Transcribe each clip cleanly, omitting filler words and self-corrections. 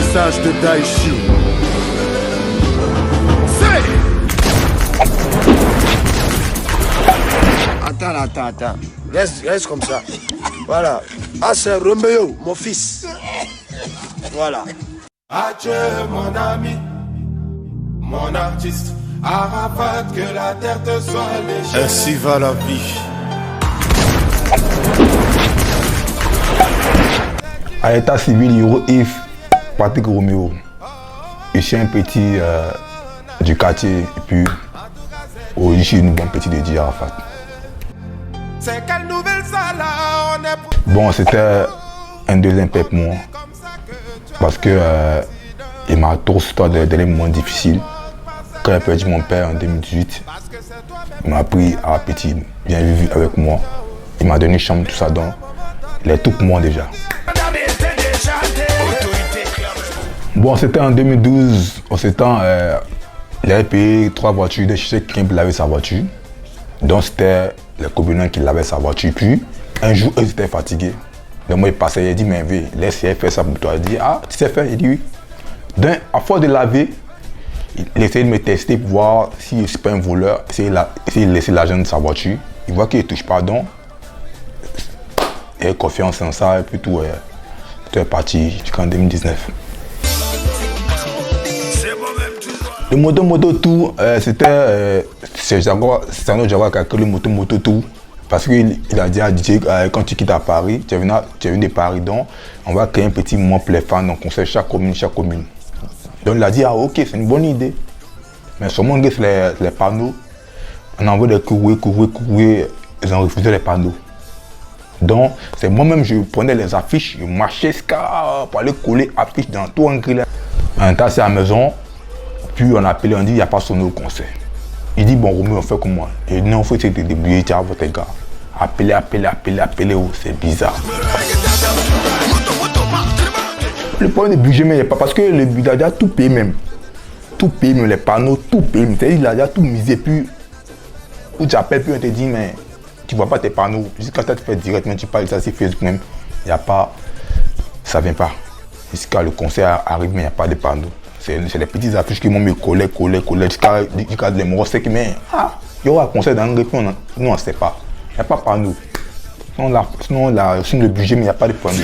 message de Daichi. Attends. Reste comme ça. Voilà. Ah, c'est Romeo, mon fils. Voilà. Adieu, mon ami, mon artiste. Arafat, que la terre te soit légère. Ainsi va la vie. À l'état civil, Yoro Yves, Patrick Romeo. Je suis un petit du quartier et puis je suis une bonne petite de Arafat. C'est quelle nouvelle ça là on est... Bon, c'était un deuxième père pour moi parce que il m'a trop souffert dans les moments difficiles. Quand j'ai perdu mon père en 2018, il m'a pris à petit, bien vivre avec moi. Il m'a donné une chambre, tout ça, donc il est tout pour moi déjà. Bon, c'était en 2012, en ce temps, il avait payé 3 voitures de chez quelqu'un pour laver sa voiture. Donc c'était le communant qui lavait sa voiture. Puis un jour, ils étaient fatigués. Donc moi, il passait, il a dit, mais laisse faire ça pour toi. Il dit, ah, tu sais faire? Il dit oui. Donc, à force de laver, il essayait de me tester pour voir si je ne suis pas un voleur, essayer de laisser l'argent de sa voiture. Il voit qu'il ne touche pas, donc il a confiance en ça et puis tout est parti jusqu'en 2019. Le moto tout, c'était Jaguar, c'est un autre Jaguar qui a créé le moto tout. Parce qu'il a dit à DJ, quand tu quittes à Paris, tu es venu de Paris, donc on va créer un petit moment pour les fans, donc on sait chaque commune. Donc il a dit, ah ok, c'est une bonne idée. Mais seulement les panneaux, on a envoyé des courir, ils ont refusé les panneaux. Donc c'est moi-même, je prenais les affiches, je marchais pour aller coller affiches dans tout un grill. Un tas c'est à la maison, puis on a appelé, on dit, il n'y a pas sonné au concert. Il dit, bon Romeo, on fait comme moi. Il dit, non, il faut essayer de débrouiller, tiens, votre gars. Appelez, oh, c'est bizarre. Le problème du budget, mais il n'y a pas, parce que le budget a déjà tout payé même. Tout payé, même les panneaux, tout payé. C'est-à-dire qu'il a déjà tout misé, puis où tu appelles, puis on te dit, mais tu ne vois pas tes panneaux. Jusqu'à quand tu fais directement, tu parles de ça sur Facebook même, il n'y a pas, ça ne vient pas. Jusqu'à le concert arrive, mais il n'y a pas de panneaux. C'est les petites affiches qui m'ont mis coller. Jusqu'à les morts, c'est que, mais, il y aura un concert dans le pays, nous on ne sait pas. Il n'y a pas de panneaux. Sinon, le budget, mais il n'y a pas de panneaux.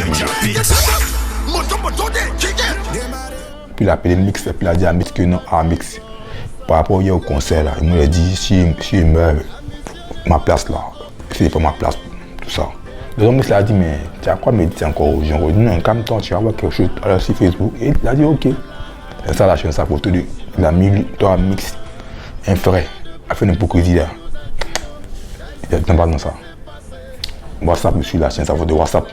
Puis il a appelé Mix, puis il a dit à Mix que non, à Mix. Par rapport au concert, là, il m'a dit, si il meurt, ma place là, c'est pas ma place, tout ça. Le Mix a dit, mais tu as quoi me dire encore aux gens? Il dit, non, calme-toi, tu vas voir quelque chose sur Facebook. Et il a dit, ok. Et ça, la chaîne, sa photo, il a mis, toi, Mix, un frère, a fait une hypocrisie là. Il n'aime pas dans ça. WhatsApp, je suis la chaîne, sa photo de WhatsApp.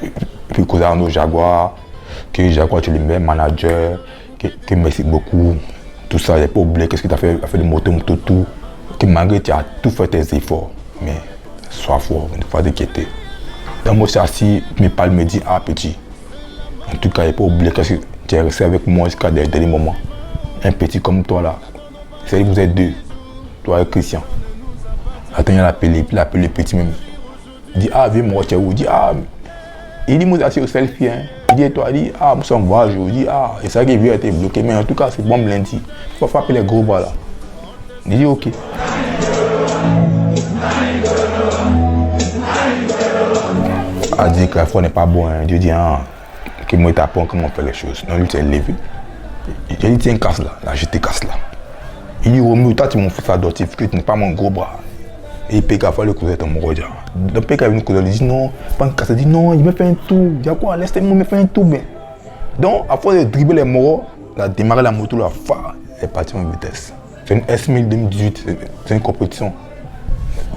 Et puis, cause à nos Jaguar, que Jaguar, tu le mets, manager, que merci beaucoup. Tout ça, il n'a pas oublié qu'est-ce que tu as fait le moto, tout. Que malgré tu as tout fait tes efforts, mais sois fort, ne pas t'inquiéter. Donc moi, c'est assis, mes parle me dit, ah petit. En tout cas, il n'a pas oublié qu'est-ce que tu es resté avec moi jusqu'à des derniers moments. Un petit comme toi là, c'est-à-dire que vous êtes deux, toi et Christian. Attends, il a appelé, puis il a appelé le petit même. Il dit, ah viens moi, tu es où? Il dit, ah. Il dit, moi j'ai au selfie. Hein. Il dit, toi, il dit, ah, moi, c'est un voyage. Il dit, ah, et ça qui vient été bloqué, mais en tout cas, c'est bon lundi. Il faut frapper les gros bras là. Il dit, ok. Il dit que la foi n'est pas bon. Hein. Dieu dit, ah, que moi, t'apprends comment on fait les choses. Non, lui, tu es levé. Il dit, tiens, casse là. Là, je te casse là. Il dit, Romeo, toi, tu es mon fils adoptif, que tu n'es pas mon gros bras. Et il paye qu'à faire le cousin de mon rodia. Donc, il vient il dit non, pas une casse. Il dit non, il me fait un tour. Il dit quoi, laisse-moi me faire un tour. Mais... Donc, à force de dribbler les morts, il a démarré la moto, la fa, il est parti en vitesse. C'est une S1000 2018, c'est une compétition.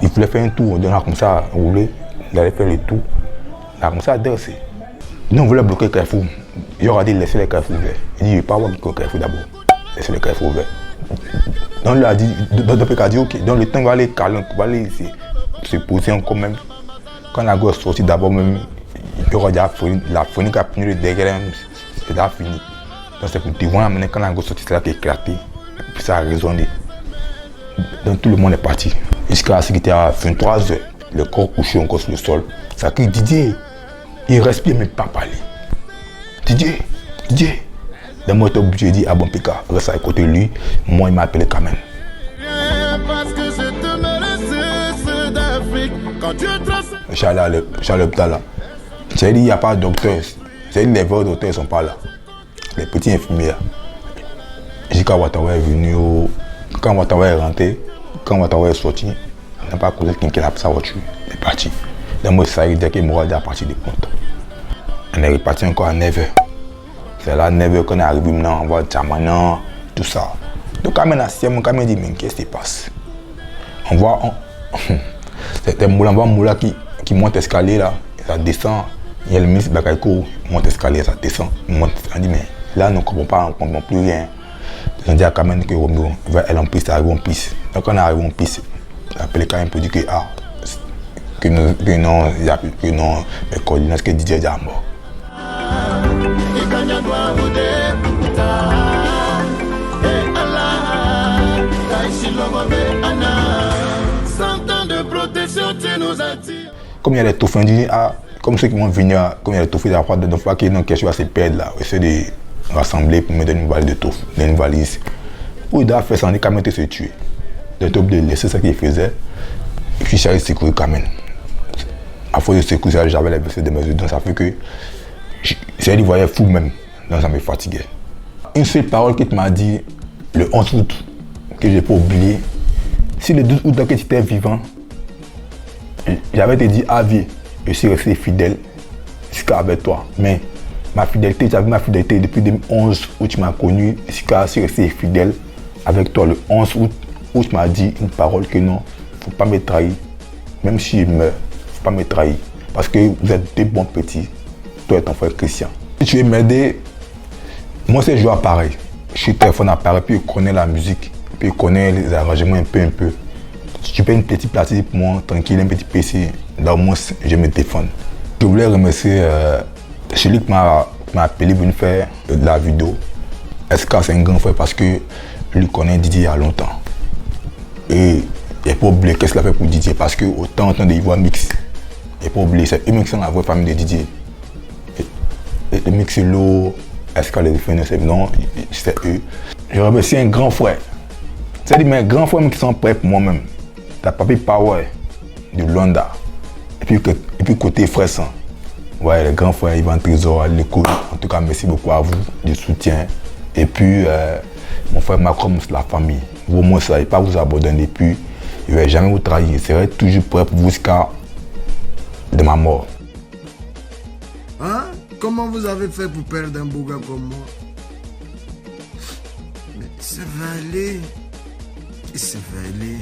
Il voulait faire un tour, il a comme ça à rouler, il allait faire le tour. Il a commencé à danser. Nous, on voulait bloquer le Carrefour. Il aurait dit laisser les Carrefour ouverts. Il dit, il ne veut pas avoir le Carrefour d'abord. Laissez le Carrefour ouvert. Donc, il a dit, il a dit, ok, donc le temps va aller calme, va aller se poser encore même. Quand la gosse est sortie d'abord, même, il y aura déjà la phonie qui a pris le derrière, c'est déjà fini. Donc, c'est pour te voir, maintenant, quand la gosse est sortie, c'est là qu'elle a éclaté. Puis ça a résonné. Donc, tout le monde est parti. Jusqu'à ce qu'il était à 23h, le corps couché encore sur le sol. Ça crie, Didier, il respire, mais pas parler. Didier, Didier. Le mot est obligé de dire, ah bon, Pika, reste à côté de lui. Moi, il m'a appelé quand même. Parce que je te menace d'Afrique. Quand tu traces. Je suis allé à l'hôpital là. J'ai dit, il n'y a pas de docteur. J'ai dit, les vrais docteurs ne sont pas là. Les petits infirmiers. J'ai dit, quand Ouattara est venu, quand Ouattara est rentré, quand Ouattara est sorti, il n'a pas causé quelqu'un qui a pris sa voiture. Il est parti. Le mot, ça veut dire qu'il mourra à partir des comptes. On est reparti encore à 9h. C'est là à 9h qu'on est arrivé maintenant, on voit Djamana, tout ça. Donc quand même, quand même dit, mais qu'est-ce qui se passe? On voit, c'est un moulin qui monte l'escalier là, ça descend. Il y a le ministre Bakaïko, il monte l'escalier, ça descend. On dit, mais là, nous ne comprenons pas, on ne comprend plus rien. On dit à Kamen que Romeo va aller en piste, arrive en piste. Donc on est arrivé en piste, on a appelé quand même pour dire que, que non, les coordinates que Didier est déjà mort. Comme il y a les touffes, comme ceux qui vont venir, comme il y a les touffes, il y a des fois qui ont quelque chose à se perdre là, essayer de rassembler pour mettre une valise de touffes, une valise. Où il doit faire ça, on est quand même se tuer. Il est obligé de laisser ce qu'il faisait, et puis j'allais secourir quand même. À force de secourir, j'avais les blessés de mesures, donc ça fait que j'ai voyais fou même, donc ça me fatiguait. Une seule parole qu'il m'a dit le 11 août, que je n'ai pas oublié. Si le 12 août que tu étais vivant, j'avais te dit à vie, je suis resté fidèle jusqu'avec toi. Mais ma fidélité, j'avais ma fidélité depuis 2011 où tu m'as connu, jusqu'à je suis resté fidèle avec toi le 11 août où tu m'as dit une parole que non, il ne faut pas me trahir. Même si je meurs, il ne faut pas me trahir. Parce que vous êtes des bons petits. Toi et ton frère Christian. Si tu veux m'aider, moi c'est joueur pareil. Je suis téléphone appareil, puis je connais la musique, puis je connais les arrangements un peu. Si tu fais une petite platine pour moi, tranquille, un petit PC, là au moins je me défends. Je voulais remercier celui qui m'a appelé pour nous faire de la vidéo. SK c'est un grand frère parce que lui connaît Didier il y a longtemps. Et il n'est pas oublié qu'est-ce qu'il a fait pour Didier parce que autant de voir Mix, il n'est pas oublié, c'est eux qui sont la vraie famille de Didier. Le Mix l'eau, SK les défenseurs, c'est non, c'est eux. Je remercie un grand frère. C'est-à-dire mes grands frères qui sont prêts pour moi-même. T'as Papi Power de Londa. Et puis côté frère sang. Ouais, les grands frères Ivan Trésor à l'école. En tout cas, merci beaucoup à vous du soutien. Et puis, mon frère Macron, c'est la famille. Vous, moi, ça ne va pas vous abandonner. Et puis, je ne vais jamais vous trahir. Je serai toujours prêt pour vous jusqu'à de ma mort. Hein? Comment vous avez fait pour perdre un beau gars comme moi? Mais ça va aller. Et ça va aller.